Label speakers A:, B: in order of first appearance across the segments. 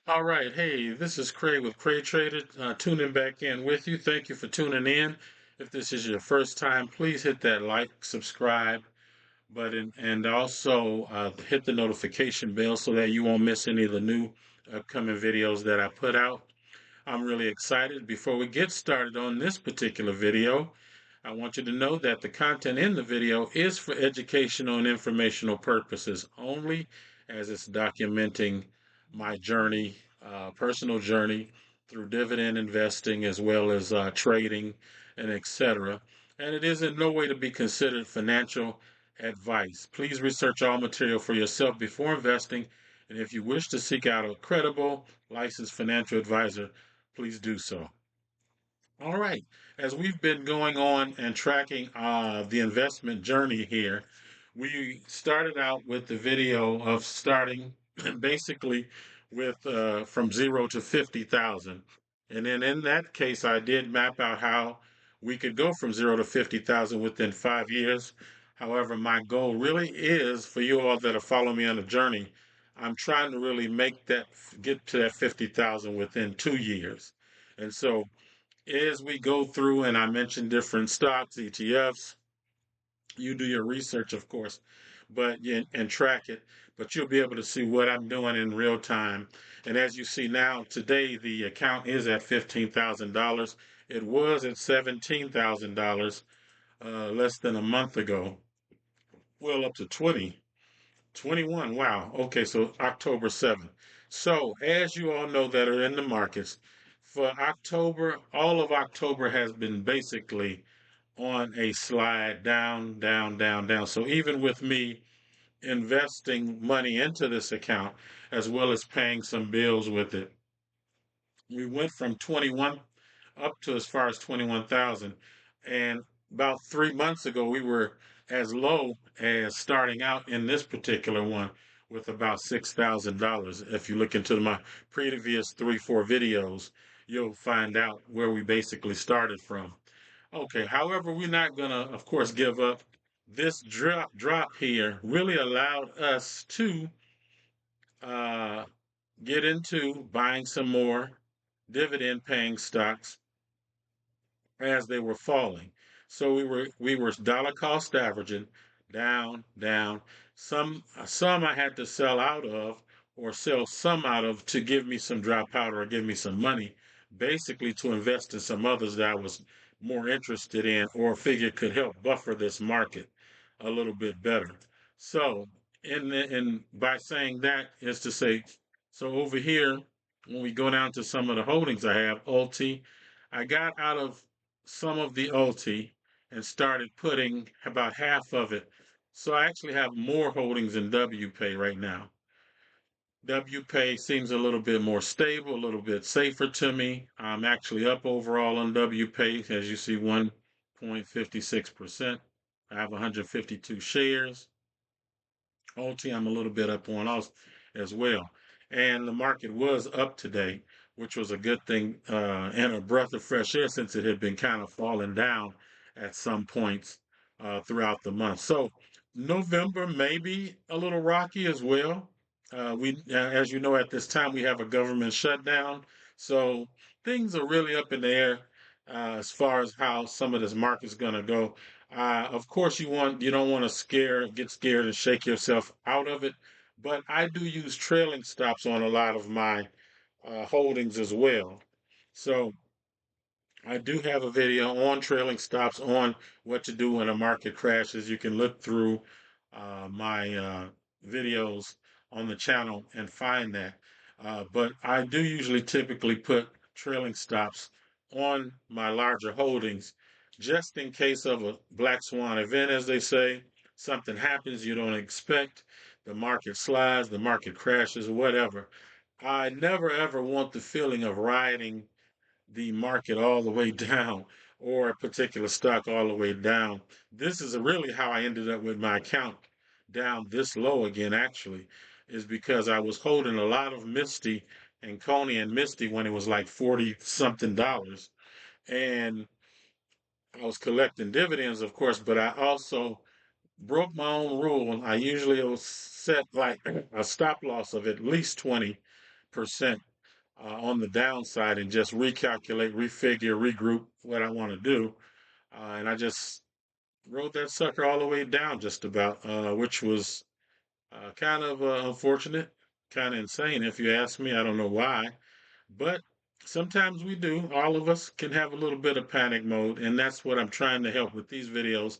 A: All right, hey, this is Craig with CRAIGTRADER, tuning back in with you. Thank you for tuning in. If this is your first time, please hit that like, subscribe button, and also hit the notification bell so that you won't miss any of the new upcoming videos that I put out. I'm really excited. Before we get started on this particular video, I want you to know that the content in the video is for educational and informational purposes only, as it's documenting my journey, personal journey through dividend investing as well as trading and etc. And it is in no way to be considered financial advice. Please research all material for yourself before investing, and if you wish to seek out a credible, licensed financial advisor, please do so. All right. As we've been going on and tracking the investment journey here, we started out with the video of starting basically with from 0 to 50,000. And then in that case, I did map out how we could go from 0 to 50,000 within 5 years. However, my goal really is for you all that are following me on the journey, I'm trying to really make that get to that 50,000 within 2 years. And so as we go through, and I mentioned different stocks, ETFs, you do your research, of course, but and track it. But you'll be able to see what I'm doing in real time. And as you see now, today the account is at $15,000. It was at $17,000 less than a month ago. Well, up to 21. Wow. Okay, so October 7th. So, as you all know that are in the markets, for October, all of October has been basically on a slide down, down, down, down. So, even with me investing money into this account, as well as paying some bills with it, we went from 21 up to as far as 21,000. And about 3 months ago, we were as low as starting out in this particular one with about $6,000. If you look into my previous 3, 4 videos, you'll find out where we basically started from. Okay, however, we're not gonna, of course, give up. This drop here really allowed us to uh, get into buying some more dividend paying stocks as they were falling. So we were dollar cost averaging down, down. Some I had to sell out of or sell some out of to give me some dry powder or give me some money, basically to invest in some others that I was more interested in or figured could help buffer this market a little bit better. So in by saying that is to say, so over here, when we go down to some of the holdings I have, Ulti, I got out of some of the Ulti and started putting about half of it. So I actually have more holdings in WPay right now. WPay seems a little bit more stable, a little bit safer to me. I'm actually up overall on WPay, as you see, 1.56%. I have 152 shares. Ulti, I'm a little bit up on us as well. And the market was up today, which was a good thing and a breath of fresh air since it had been kind of falling down at some points throughout the month. So November may be a little rocky as well. As you know, at this time we have a government shutdown, so things are really up in the air as far as how some of this market's going to go. Of course, you don't want to get scared and shake yourself out of it, but I do use trailing stops on a lot of my holdings as well. So I do have a video on trailing stops on what to do when a market crashes. You can look through my videos on the channel and find that. But I do usually typically put trailing stops on my larger holdings just in case of a black swan event, as they say. Something happens you don't expect, the market slides, the market crashes, whatever. I never ever want the feeling of riding the market all the way down or a particular stock all the way down. This is really how I ended up with my account down this low again, actually, is because I was holding a lot of Misty and Coney and Misty when it was like 40 something dollars. And I was collecting dividends, of course, but I also broke my own rule. I usually will set like a stop loss of at least 20% on the downside and just recalculate, refigure, regroup what I want to do. And I just rode that sucker all the way down just about, which was kind of unfortunate, kind of insane if you ask me. I don't know why, but sometimes we do. All of us can have a little bit of panic mode, and that's what I'm trying to help with these videos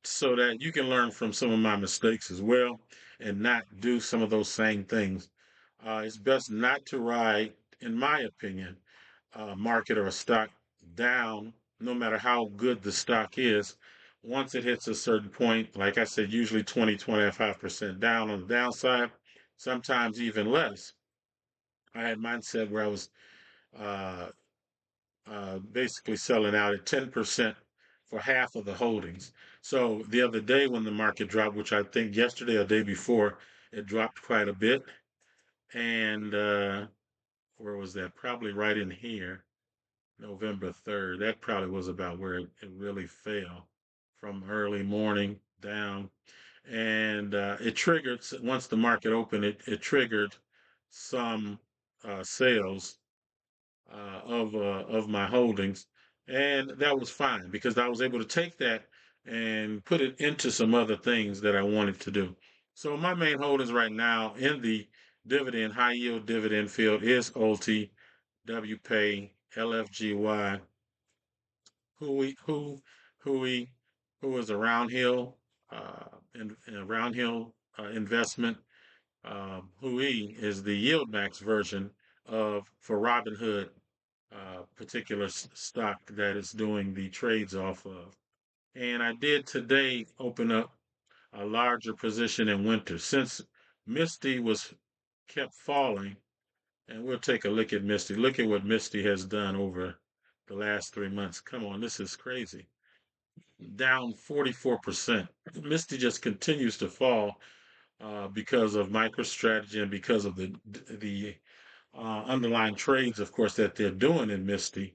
A: so that you can learn from some of my mistakes as well and not do some of those same things. It's best not to ride, in my opinion, market or a stock down, no matter how good the stock is. Once it hits a certain point, like I said, usually 20-25% down on the downside, sometimes even less. I had mindset where I was uh, basically selling out at 10% for half of the holdings. So the other day when the market dropped, which I think yesterday or day before, it dropped quite a bit. And where was that? Probably right in here. November 3rd. That probably was about where it really fell from early morning down. And it triggered, once the market opened, it triggered some sales of my holdings. And that was fine because I was able to take that and put it into some other things that I wanted to do. So my main holdings right now in the dividend, high yield dividend field is OLT, WPay, LFGY, Hui, Hui, who is a Round Hill, in a Round Hill investment. Hui is the yield max version of for Robinhood, particular stock that is doing the trades off of. And I did today open up a larger position in winter since Misty was kept falling. And we'll take a look at Misty. Look at what Misty has done over the last 3 months. Come on, this is crazy. Down 44%. Misty just continues to fall because of MicroStrategy and because of the underlying trades, of course, that they're doing in Misty.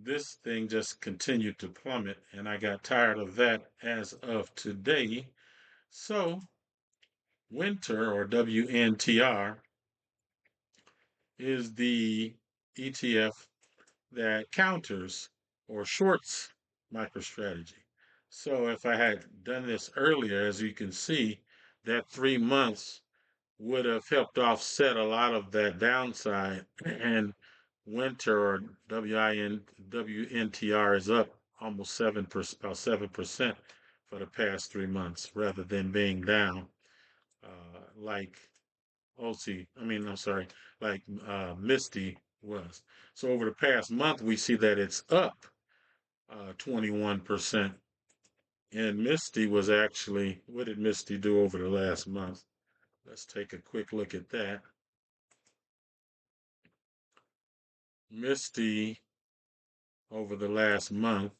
A: This thing just continued to plummet, and I got tired of that as of today. So, Winter or WNTR is the ETF that counters or shorts MicroStrategy. So if I had done this earlier, as you can see, that 3 months would have helped offset a lot of that downside. And winter or WNTR is up almost 7%, about 7% for the past 3 months, rather than being down like I'm sorry, like Misty was. So over the past month, we see that it's up 21%. And Misty was actually, what did Misty do over the last month? Let's take a quick look at that. Misty over the last month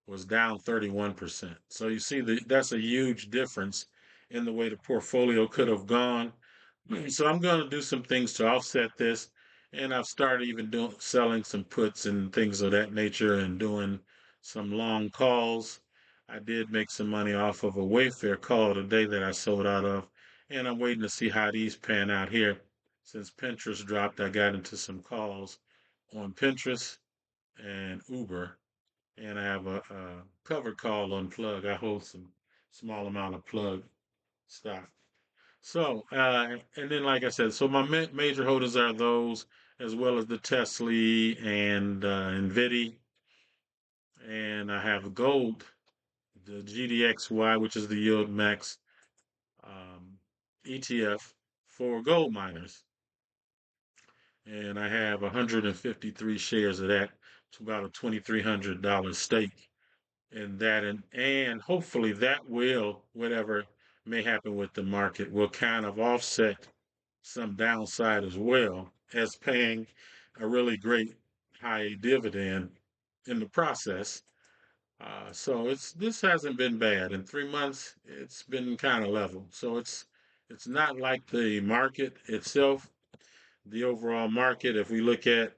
A: was down 31%. So you see that's a huge difference in the way the portfolio could have gone. So I'm going to do some things to offset this, and I've started even doing selling some puts and things of that nature and doing some long calls. I did make some money off of a Wayfair call today that I sold out of, and I'm waiting to see how these pan out here. Since Pinterest dropped, I got into some calls on Pinterest and Uber, and I have a covered call on Plug. I hold some small amount of Plug stock. So, and then like I said, so my major holders are those, as well as the Tesla and Nvidia, and I have gold, the GDXY, which is the Yield Max ETF for gold miners, and I have 153 shares of that. It's about a $2,300 stake in that, and hopefully that will, whatever may happen with the market, will kind of offset some downside as well as paying a really great high dividend in the process. So this hasn't been bad. In 3 months, it's been kind of level. So it's not like the market itself, the overall market. If we look at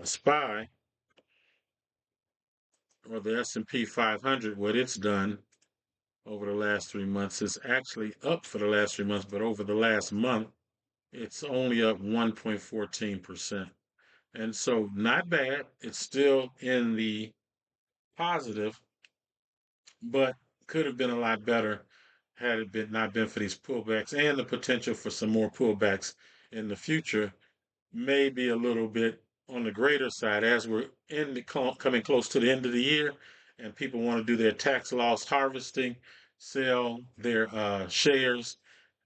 A: SPY or the S&P 500, what it's done over the last 3 months is actually up for the last 3 months, but over the last month, it's only up 1.14%. And so not bad. It's still in the positive, but could have been a lot better had it been not been for these pullbacks and the potential for some more pullbacks in the future. May be a little bit on the greater side as we're coming close to the end of the year, and people want to do their tax loss harvesting, sell their shares,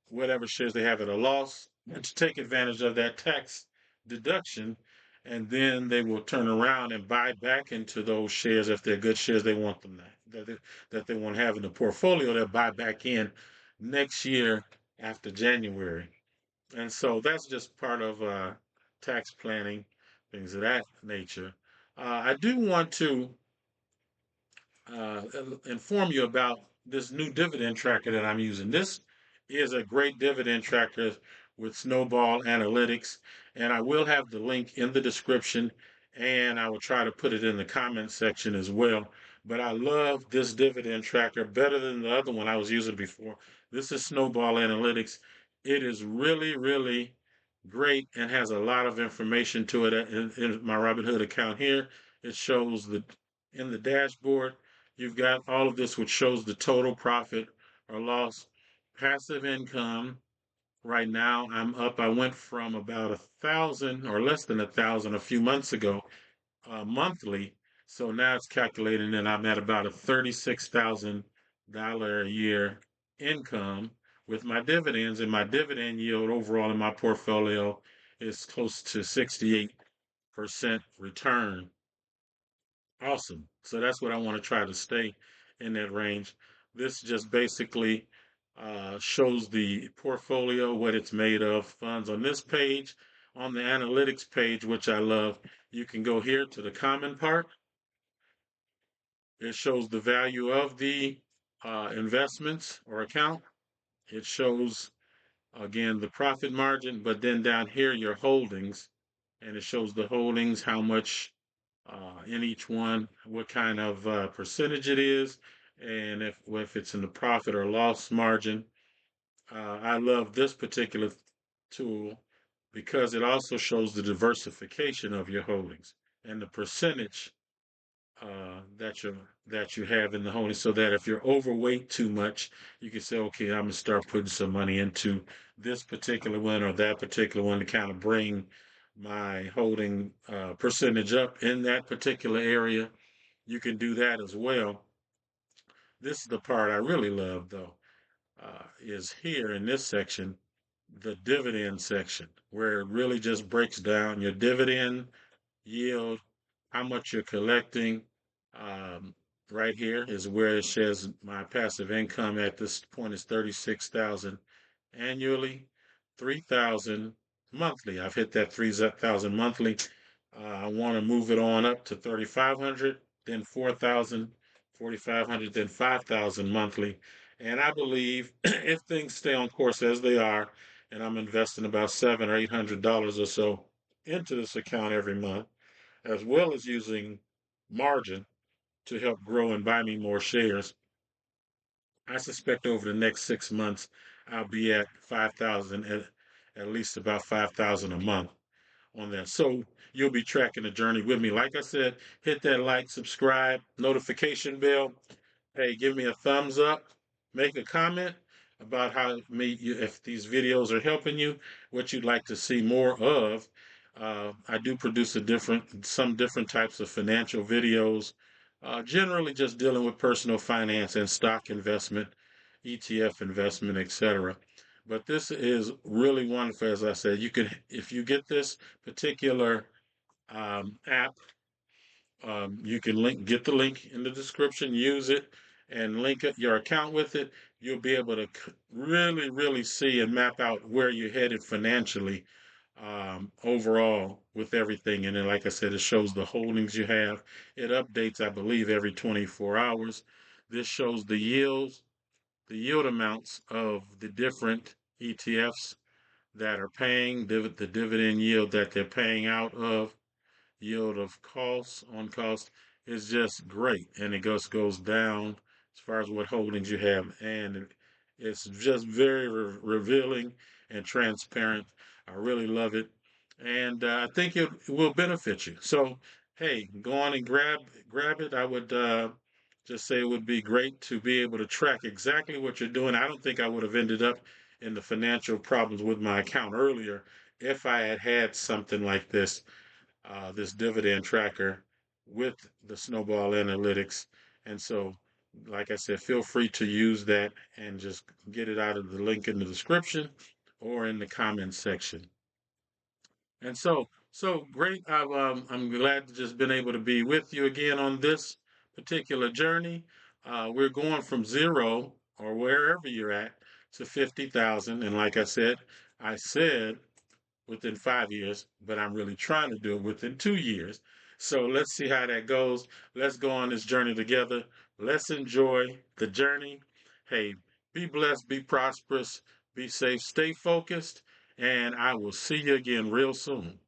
A: whatever shares they have at a loss, and to take advantage of that tax deduction. And then they will turn around and buy back into those shares if they're good shares they want them that they want to have in the portfolio. They'll buy back in next year after January. And so that's just part of tax planning, things of that nature. I do want to uh, inform you about this new dividend tracker that I'm using. This is a great dividend tracker with Snowball Analytics, and I will have the link in the description, and I will try to put it in the comment section as well. But I love this dividend tracker better than the other one I was using before. This is Snowball Analytics. It is really, really great and has a lot of information to it in my Robinhood account here. It shows the in the dashboard you've got all of this, which shows the total profit or loss, passive income. Right now, I'm up. I went from about 1,000 or less than 1,000 a few months ago, monthly. So now it's calculating, and I'm at about a $36,000 a year income with my dividends, and my dividend yield overall in my portfolio is close to 68% return. Awesome. So that's what I want to try to stay in that range. This just basically shows the portfolio, what it's made of, funds. On this page, on the analytics page, which I love, you can go here to the common part. It shows the value of the investments or account. It shows, again, the profit margin, but then down here, your holdings, and it shows the holdings, how much in each one, what kind of percentage it is, and if it's in the profit or loss margin. I love this particular tool because it also shows the diversification of your holdings and the percentage that you have in the holding, so that if you're overweight too much, you can say, okay, I'm gonna start putting some money into this particular one or that particular one to kind of bring my holding percentage up in that particular area. You can do that as well. This is the part I really love, though, is here in this section, the dividend section, where it really just breaks down your dividend yield, how much you're collecting. Um, right here is where it says my passive income at this point is 36,000 annually, 3,000 monthly. I've hit that 3,000 monthly. I want to move it on up to 3,500, then 4,000, 4,500, then 5,000 monthly. And I believe if things stay on course as they are, and I'm investing about $700 or $800 or so into this account every month, as well as using margin to help grow and buy me more shares. I suspect over the next 6 months, I'll be at 5,000, at least about 5,000 a month on that. So you'll be tracking the journey with me. Like I said, hit that like, subscribe, notification bell. Hey, give me a thumbs up, make a comment about how if these videos are helping you, what you'd like to see more of. I do produce some different types of financial videos, generally just dealing with personal finance and stock investment, ETF investment, etc. But this is really wonderful. As I said, you can, if you get this particular app, you can get the link in the description, use it, and link your account with it. You'll be able to really, really see and map out where you're headed financially overall with everything. And then, like I said, it shows the holdings you have. It updates, I believe, every 24 hours. This shows the yield amounts of the different ETFs that are paying the dividend yield that they're paying out of. Yield of cost on cost is just great, and it goes down as far as what holdings you have, and it's just very revealing and transparent. I really love it, and I think it will benefit you. So, hey, go on and grab it. I would just say it would be great to be able to track exactly what you're doing. I don't think I would have ended up in the financial problems with my account earlier if I had had something like this dividend tracker with the Snowball Analytics. And so, like I said, feel free to use that and just get it out of the link in the description or in the comments section. And so great. I'm glad to just been able to be with you again on this particular journey. We're going from zero or wherever you're at to 50,000. And like I said within 5 years, but I'm really trying to do it within 2 years. So let's see how that goes. Let's go on this journey together. Let's enjoy the journey. Hey, be blessed, be prosperous, be safe, stay focused, and I will see you again real soon.